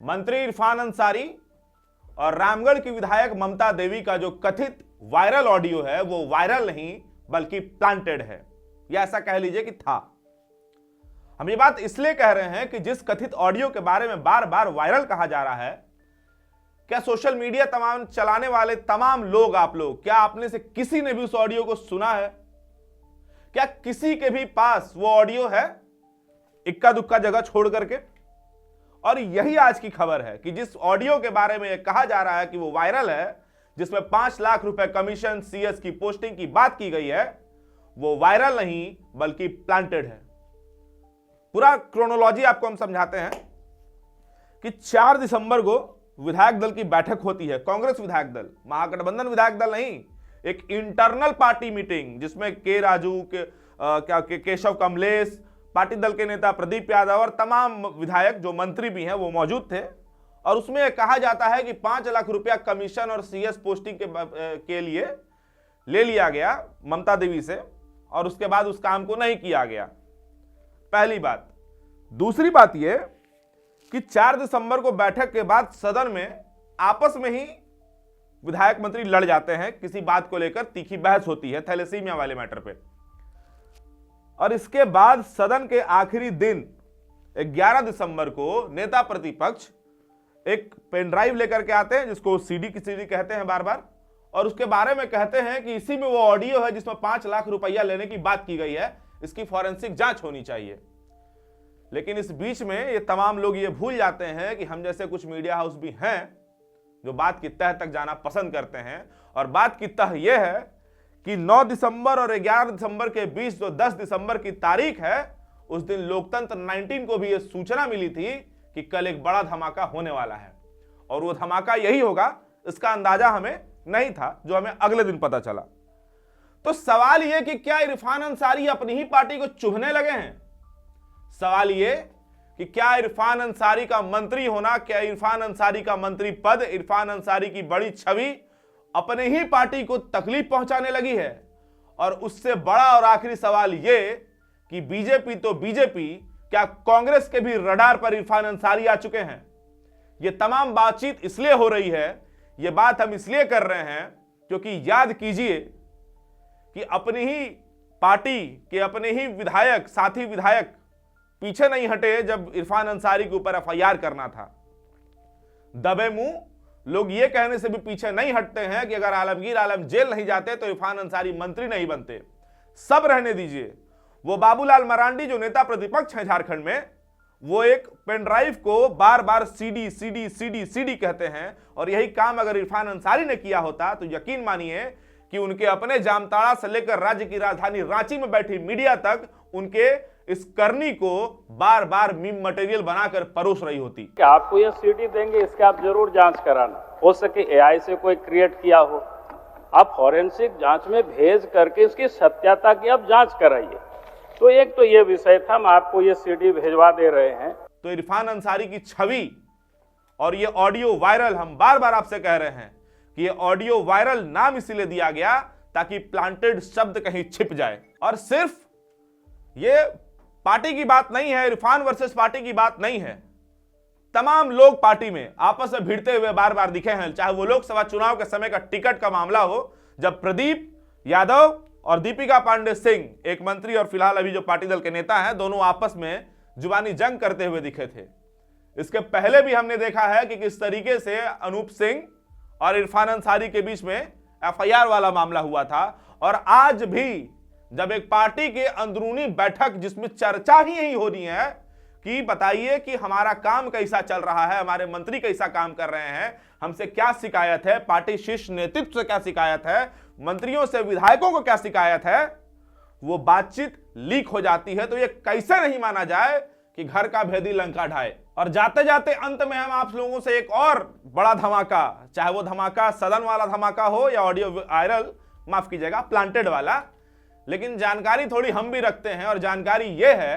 मंत्री इरफान अंसारी और रामगढ़ की विधायक ममता देवी का जो कथित वायरल ऑडियो है वो वायरल नहीं बल्कि प्लांटेड है, या ऐसा कह लीजिए कि था। हम ये बात इसलिए कह रहे हैं कि जिस कथित ऑडियो के बारे में बार बार वायरल कहा जा रहा है, क्या सोशल मीडिया तमाम चलाने वाले तमाम लोग, आप लोग, क्या आपने से किसी ने भी उस ऑडियो को सुना है? क्या किसी के भी पास वो ऑडियो है इक्का दुक्का जगह छोड़ करके? और यही आज की खबर है कि जिस ऑडियो के बारे में कहा जा रहा है कि वो वायरल है, जिसमें 5 लाख रुपए कमीशन सीएस की पोस्टिंग की बात की गई है, वो वायरल नहीं बल्कि प्लांटेड है। पूरा क्रोनोलॉजी आपको हम समझाते हैं कि 4 दिसंबर को विधायक दल की बैठक होती है, कांग्रेस विधायक दल, महागठबंधन विधायक दल नहीं, एक इंटरनल पार्टी मीटिंग जिसमें के राजू केशव कमलेश, पार्टी दल के नेता प्रदीप यादव और तमाम विधायक जो मंत्री भी हैं वो मौजूद थे। और उसमें कहा जाता है कि 5 लाख रुपया कमीशन और सीएस पोस्टिंग के लिए ले लिया गया ममता देवी से, और उसके बाद उस काम को नहीं किया गया। पहली बात। दूसरी बात यह कि 4 दिसंबर को बैठक के बाद सदन में आपस में ही विधायक मंत्री लड़ जाते हैं, किसी बात को लेकर तीखी बहस होती है थैलेसीमिया वाले मैटर पे। और इसके बाद सदन के आखिरी दिन 11 दिसंबर को नेता प्रतिपक्ष एक पेन ड्राइव लेकर के आते हैं, जिसको सीडी की सीडी कहते हैं बार बार, और उसके बारे में कहते हैं कि इसी में वो ऑडियो है जिसमें 5 लाख रुपया लेने की बात की गई है, इसकी फॉरेंसिक जांच होनी चाहिए। लेकिन इस बीच में ये तमाम लोग ये भूल जाते हैं कि हम जैसे कुछ मीडिया हाउस भी हैं जो बात की तह तक जाना पसंद करते हैं, और बात की तह यह है कि 9 दिसंबर और 11 दिसंबर के बीच जो 10 दिसंबर की तारीख है, उस दिन लोकतंत्र 19 को भी यह सूचना मिली थी कि कल एक बड़ा धमाका होने वाला है, और वो धमाका यही होगा, इसका अंदाजा हमें नहीं था, जो हमें अगले दिन पता चला। तो सवाल यह कि क्या इरफान अंसारी अपनी ही पार्टी को चुभने लगे हैं? सवाल यह कि क्या इरफान अंसारी का मंत्री होना, क्या इरफान अंसारी का मंत्री पद, इरफान अंसारी की बड़ी छवि अपने ही पार्टी को तकलीफ पहुंचाने लगी है? और उससे बड़ा और आखिरी सवाल यह कि बीजेपी तो बीजेपी, क्या कांग्रेस के भी रडार पर इरफान अंसारी आ चुके हैं? यह तमाम बातचीत इसलिए हो रही है, यह बात हम इसलिए कर रहे हैं क्योंकि याद कीजिए कि अपनी ही पार्टी के अपने ही विधायक, साथी विधायक पीछे नहीं हटे जब इरफान अंसारी के ऊपर एफआईआर करना था। दबे मुंह लोग ये कहने से भी पीछे नहीं हटते हैं कि अगर आलमगीर आलम जेल नहीं जाते तो इरफान अंसारी मंत्री नहीं बनते। सब रहने दीजिए। वो बाबूलाल मरांडी जो नेता प्रतिपक्ष हैं झारखंड में, वो एक पेन ड्राइव को बार बार सीडी सीडी सीडी सीडी कहते हैं, और यही काम अगर इरफान अंसारी ने किया होता तो यकीन मानिए कि उनके अपने जामताड़ा से लेकर राज्य की राजधानी रांची में बैठी मीडिया तक उनके इस करनी को बार बार मीम मटेरियल बनाकर परोस रही होती। आपको ये सीडी देंगे, इसके आप जरूर जांच कराना, हो सके एआई से कोई क्रिएट किया हो, आप फॉरेंसिक जांच में भेज करके इसकी सत्यता की आप जांच कराइए। तो एक तो ये विषय था, हम आपको ये सीडी भेजवा दे रहे हैं। तो इरफान अंसारी की छवि और ये ऑडियो वायरल, हम बार बार आपसे कह रहे हैं कि ये ऑडियो वायरल नाम इसीलिए दिया गया ताकि प्लांटेड शब्द कहीं छिप जाए। और सिर्फ ये पार्टी की बात नहीं है, इरफान वर्सेस पार्टी की बात नहीं है, तमाम लोग पार्टी में आपस में भिड़ते हुए बार बार दिखे हैं। चाहे वो लोकसभा चुनाव के समय का टिकट का मामला हो, जब प्रदीप यादव और दीपिका पांडे सिंह, एक मंत्री और फिलहाल अभी जो पार्टी दल के नेता हैं, दोनों आपस में जुबानी जंग करते हुए दिखे थे। इसके पहले भी हमने देखा है कि किस तरीके से अनूप सिंह और इरफान अंसारी के बीच में एफआईआर वाला मामला हुआ था। और आज भी जब एक पार्टी के अंदरूनी बैठक जिसमें चर्चा ही यही हो रही है कि बताइए कि हमारा काम कैसा चल रहा है, हमारे मंत्री कैसा काम कर रहे हैं, हमसे क्या शिकायत है, पार्टी शीर्ष नेतृत्व से क्या शिकायत है, मंत्रियों से विधायकों को क्या शिकायत है, वो बातचीत लीक हो जाती है। तो ये कैसे नहीं माना जाए कि घर का भेदी लंका ढाए। और जाते जाते अंत में हम आप लोगों से एक और बड़ा धमाका, चाहे वो धमाका सदन वाला धमाका हो या ऑडियो वायरल, माफ कीजिएगा प्लांटेड वाला, लेकिन जानकारी थोड़ी हम भी रखते हैं। और जानकारी यह है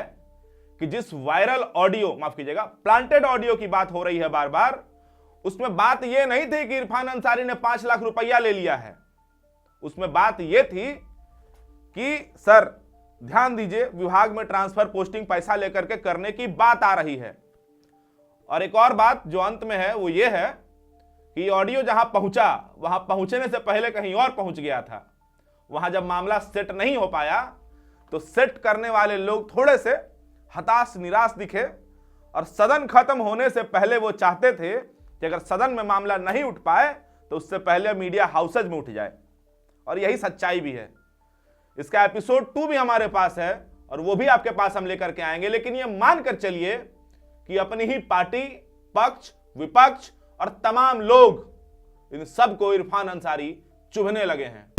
कि जिस वायरल ऑडियो, माफ कीजिएगा प्लांटेड ऑडियो की बात हो रही है बार बार, उसमें बात यह नहीं थी कि इरफान अंसारी ने 5 लाख रुपया ले लिया है। उसमें बात यह थी कि सर ध्यान दीजिए, विभाग में ट्रांसफर पोस्टिंग पैसा लेकर के करने की बात आ रही है। और एक और बात जो अंत में है वो ये है कि ऑडियो जहां पहुंचा वहां पहुंचने से पहले कहीं और पहुंच गया था। वहां जब मामला सेट नहीं हो पाया तो सेट करने वाले लोग थोड़े से हताश निराश दिखे और सदन खत्म होने से पहले वो चाहते थे कि अगर सदन में मामला नहीं उठ पाए तो उससे पहले मीडिया हाउसेज में उठ जाए, और यही सच्चाई भी है। इसका एपिसोड 2 भी हमारे पास है और वो भी आपके पास हम लेकर के आएंगे, लेकिन ये मानकर चलिए कि अपनी ही पार्टी, पक्ष, विपक्ष और तमाम लोग इन सबको इरफान अंसारी चुभने लगे हैं।